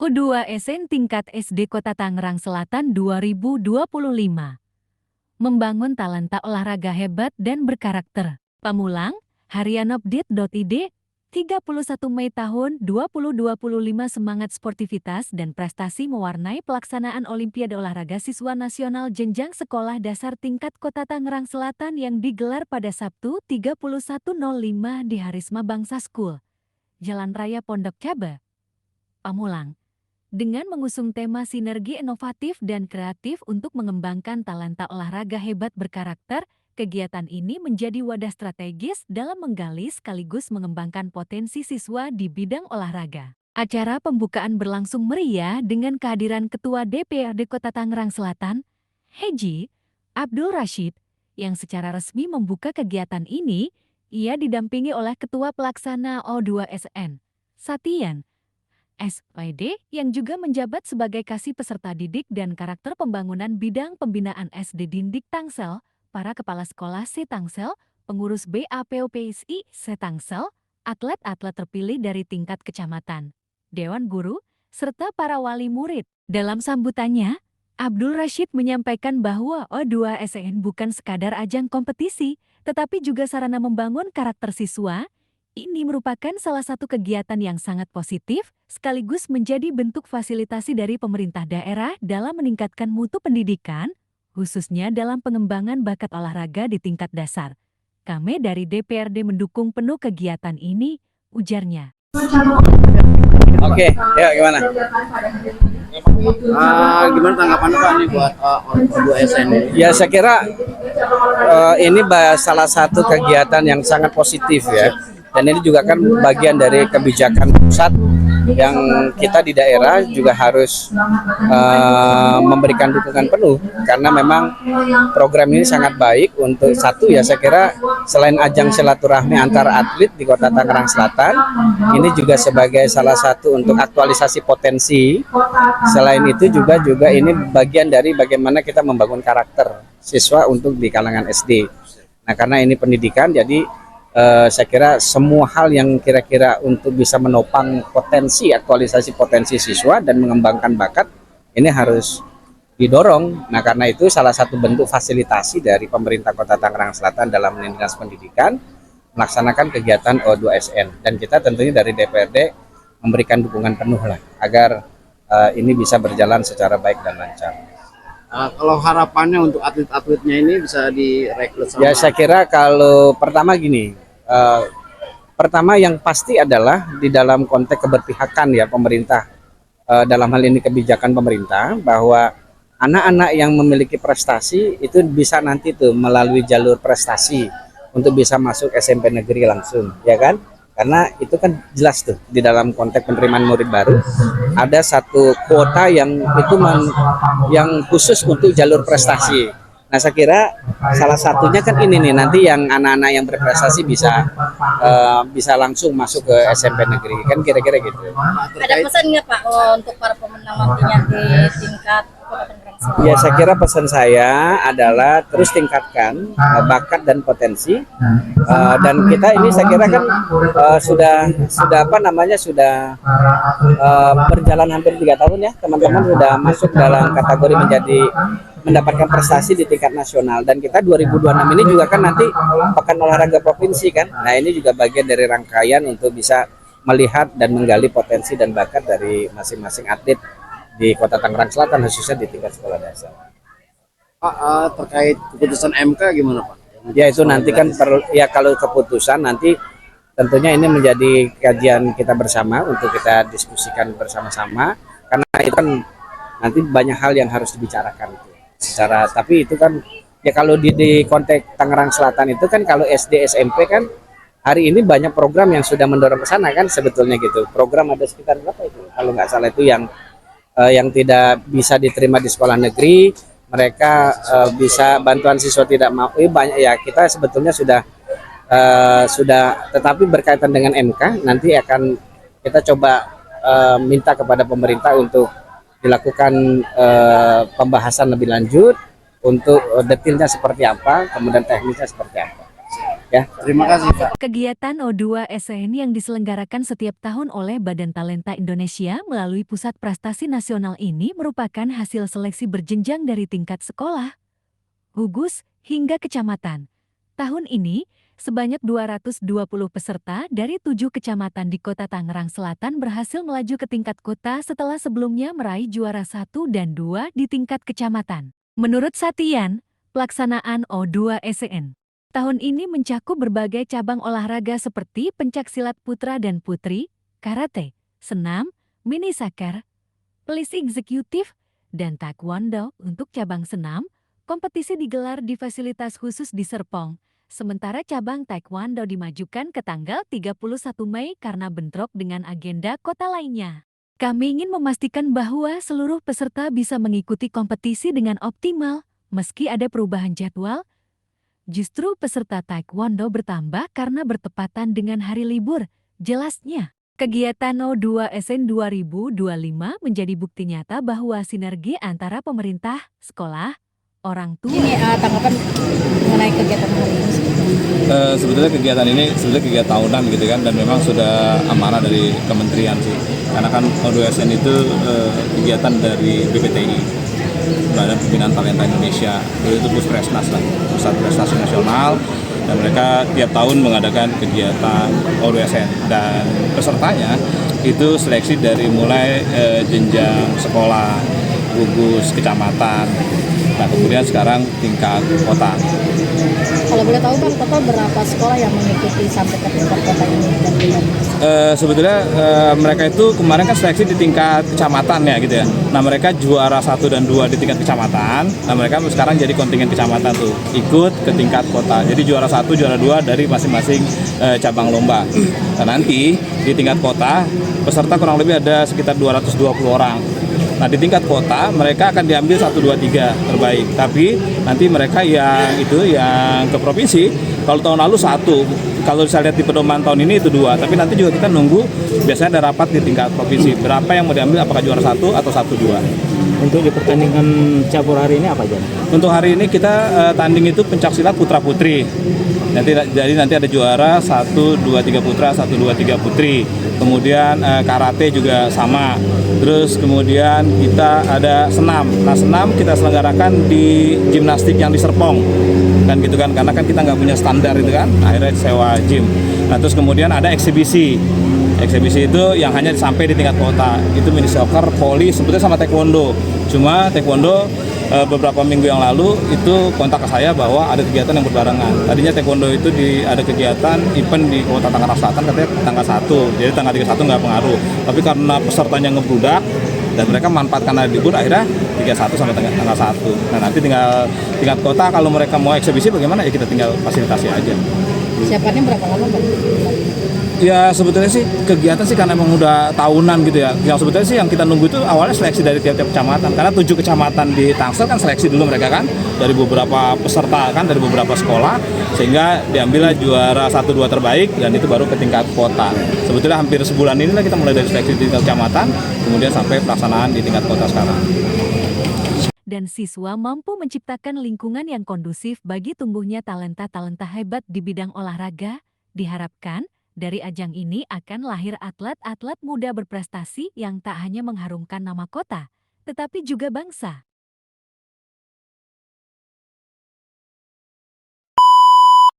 O2SN tingkat SD Kota Tangerang Selatan 2025. Membangun talenta olahraga hebat dan berkarakter. Pamulang, harianupdate.id, 31 Mei tahun 2025. Semangat sportivitas dan prestasi mewarnai pelaksanaan Olimpiade Olahraga Siswa Nasional Jenjang Sekolah Dasar tingkat Kota Tangerang Selatan yang digelar pada Sabtu 31.05 di Harisma Bangsa School, Jalan Raya Pondok Cabe, Pamulang. Dengan mengusung tema sinergi inovatif dan kreatif untuk mengembangkan talenta olahraga hebat berkarakter, kegiatan ini menjadi wadah strategis dalam menggali sekaligus mengembangkan potensi siswa di bidang olahraga. Acara pembukaan berlangsung meriah dengan kehadiran Ketua DPRD Kota Tangerang Selatan, Heji Abdul Rashid, yang secara resmi membuka kegiatan ini. Ia didampingi oleh Ketua Pelaksana O2SN, Satian SPD, yang juga menjabat sebagai kasih peserta didik dan karakter pembangunan bidang pembinaan SD Dindik Tangsel, para kepala sekolah C-Tangsel, pengurus BAPOPSI C-Tangsel, atlet-atlet terpilih dari tingkat kecamatan, dewan guru, serta para wali murid. Dalam sambutannya, Abdul Rashid menyampaikan bahwa O2SN bukan sekadar ajang kompetisi, tetapi juga sarana membangun karakter siswa. Ini merupakan salah satu kegiatan yang sangat positif, sekaligus menjadi bentuk fasilitasi dari pemerintah daerah dalam meningkatkan mutu pendidikan, khususnya dalam pengembangan bakat olahraga di tingkat dasar. Kami dari DPRD mendukung penuh kegiatan ini, ujarnya. Oke, ya gimana? Gimana tanggapan Pak nih buat O2SN? Ya saya kira ini salah satu kegiatan yang sangat positif ya. Dan ini juga kan bagian dari kebijakan pusat yang kita di daerah juga harus memberikan dukungan penuh, karena memang program ini sangat baik untuk satu ya, saya kira selain ajang silaturahmi antar atlet di Kota Tangerang Selatan, ini juga sebagai salah satu untuk aktualisasi potensi. Selain itu juga ini bagian dari bagaimana kita membangun karakter siswa untuk di kalangan SD. Nah, karena ini pendidikan, jadi saya kira semua hal yang kira-kira untuk bisa menopang potensi, aktualisasi potensi siswa dan mengembangkan bakat, ini harus didorong. Nah, karena itu salah satu bentuk fasilitasi dari pemerintah Kota Tangerang Selatan dalam Dinas Pendidikan melaksanakan kegiatan O2SN. Dan kita tentunya dari DPRD memberikan dukungan penuh lah agar ini bisa berjalan secara baik dan lancar. Kalau harapannya untuk atlet-atletnya ini bisa direkrut sama... Ya saya kira kalau pertama gini, pertama yang pasti adalah di dalam konteks keberpihakan ya pemerintah, dalam hal ini kebijakan pemerintah, bahwa anak-anak yang memiliki prestasi itu bisa nanti tuh melalui jalur prestasi untuk bisa masuk SMP negeri langsung, ya kan? Karena itu kan jelas tuh di dalam konteks penerimaan murid baru ada satu kuota yang itu yang khusus untuk jalur prestasi. Nah, saya kira salah satunya kan ini nih, nanti yang anak-anak yang berprestasi bisa langsung masuk ke SMP negeri, kan kira-kira gitu. Ada pesan nggak Pak untuk para pemenang nantinya di tingkat Kota Tangerang Selatan? Ya, saya kira pesan saya adalah terus tingkatkan bakat dan potensi, dan kita ini saya kira kan sudah berjalan hampir 3 tahun ya, teman-teman sudah masuk dalam kategori mendapatkan prestasi di tingkat nasional, dan kita 2026 ini juga kan nanti Pekan Olahraga Provinsi kan. Nah, ini juga bagian dari rangkaian untuk bisa melihat dan menggali potensi dan bakat dari masing-masing atlet di Kota Tangerang Selatan, khususnya di tingkat sekolah dasar. Pak, terkait keputusan MK gimana Pak? Ya itu nanti kan ya kalau keputusan nanti tentunya ini menjadi kajian kita bersama untuk kita diskusikan bersama-sama, karena itu kan nanti banyak hal yang harus dibicarakan itu tapi itu kan ya kalau di konteks Tangerang Selatan itu kan kalau SD SMP kan hari ini banyak program yang sudah mendorong ke sana kan sebetulnya gitu. Program ada sekitar berapa itu? Kalau nggak salah itu yang tidak bisa diterima di sekolah negeri, mereka bisa bantuan siswa tidak mau, banyak ya. Kita sebetulnya sudah tetapi berkaitan dengan MK nanti akan kita coba minta kepada pemerintah untuk dilakukan pembahasan lebih lanjut untuk detailnya seperti apa, kemudian teknisnya seperti apa. Ya, Terima kasih Pak. Kegiatan O2SN yang diselenggarakan setiap tahun oleh Badan Talenta Indonesia melalui Pusat Prestasi Nasional ini merupakan hasil seleksi berjenjang dari tingkat sekolah, gugus, hingga kecamatan. Tahun ini, sebanyak 220 peserta dari 7 kecamatan di Kota Tangerang Selatan berhasil melaju ke tingkat kota setelah sebelumnya meraih juara 1 dan 2 di tingkat kecamatan. Menurut Satian, pelaksanaan O2SN tahun ini mencakup berbagai cabang olahraga seperti pencaksilat putra dan putri, karate, senam, mini soccer, pelis eksekutif, dan taekwondo. Untuk cabang senam, kompetisi digelar di fasilitas khusus di Serpong. Sementara cabang taekwondo dimajukan ke tanggal 31 Mei karena bentrok dengan agenda kota lainnya. Kami ingin memastikan bahwa seluruh peserta bisa mengikuti kompetisi dengan optimal. Meski ada perubahan jadwal, justru peserta taekwondo bertambah karena bertepatan dengan hari libur. Jelasnya, kegiatan O2SN 2025 menjadi bukti nyata bahwa sinergi antara pemerintah, sekolah, orang tua. Ini tanggapan mengenai kegiatan hari ini. Sebetulnya kegiatan ini sebetulnya kegiatan tahunan gitu kan, dan memang sudah amanah dari kementerian sih, karena kan O2SN itu kegiatan dari BPTI, Badan Pembinaan Talenta Indonesia, itu Puspresnas lah, Pusat Prestasi Nasional, dan mereka tiap tahun mengadakan kegiatan O2SN dan pesertanya itu seleksi dari mulai jenjang sekolah, gugus, kecamatan, nah kemudian sekarang tingkat kota. Kalau boleh tahu Bang, total berapa sekolah yang mengikuti sampai ke tingkat kota ini? Sebetulnya mereka itu kemarin kan seleksi di tingkat kecamatan ya gitu ya. Nah mereka juara 1 dan 2 di tingkat kecamatan. Nah mereka sekarang jadi kontingen kecamatan tuh, ikut ke tingkat kota. Jadi juara 1, juara 2 dari masing-masing cabang lomba. Nah nanti di tingkat kota peserta kurang lebih ada sekitar 220 orang. Nah di tingkat kota mereka akan diambil 1, 2, 3 terbaik. Tapi nanti mereka yang ke provinsi, kalau tahun lalu 1, kalau saya lihat di pedoman tahun ini itu 2. Tapi nanti juga kita nunggu, biasanya ada rapat di tingkat provinsi. Berapa yang mau diambil, apakah juara 1 atau 1, 2. Untuk di pertandingan cabur hari ini apa aja? Untuk hari ini kita tanding itu pencaksilat putra putri. Jadi nanti ada juara 1, 2, 3 putra, 1, 2, 3 putri. Kemudian karate juga sama. Terus kemudian kita ada senam. Nah senam kita selenggarakan di gimnastik yang di Serpong. Kan gitu kan, karena kan kita nggak punya standar itu kan, akhirnya sewa gym. Nah terus kemudian ada eksibisi. Eksibisi itu yang hanya sampai di tingkat kota. Itu mini soccer, voli, sebetulnya sama taekwondo. Cuma taekwondo beberapa minggu yang lalu itu kontak ke saya bahwa ada kegiatan yang berbarengan. Tadinya taekwondo itu ada kegiatan event di Kota Tangerang Selatan katanya tanggal 1. Jadi tanggal 31 nggak pengaruh. Tapi karena pesertanya ngebludak dan mereka manfaatkan hari libur, akhirnya 31 sampai tanggal 1. Nah nanti tinggal tingkat kota kalau mereka mau eksibisi bagaimana ya kita tinggal fasilitasi aja. Siapannya berapa lama Bang? Ya sebetulnya sih kegiatan sih karena emang udah tahunan gitu ya. Yang sebetulnya sih yang kita nunggu itu awalnya seleksi dari tiap-tiap kecamatan. Karena 7 kecamatan di Tangsel kan seleksi dulu mereka kan dari beberapa peserta kan dari beberapa sekolah, sehingga diambillah juara 1, 2 terbaik dan itu baru ke tingkat kota. Sebetulnya hampir sebulan inilah kita mulai dari seleksi di tingkat kecamatan, kemudian sampai pelaksanaan di tingkat kota sekarang. Dan siswa mampu menciptakan lingkungan yang kondusif bagi tumbuhnya talenta-talenta hebat di bidang olahraga. Diharapkan dari ajang ini akan lahir atlet-atlet muda berprestasi yang tak hanya mengharumkan nama kota, tetapi juga bangsa.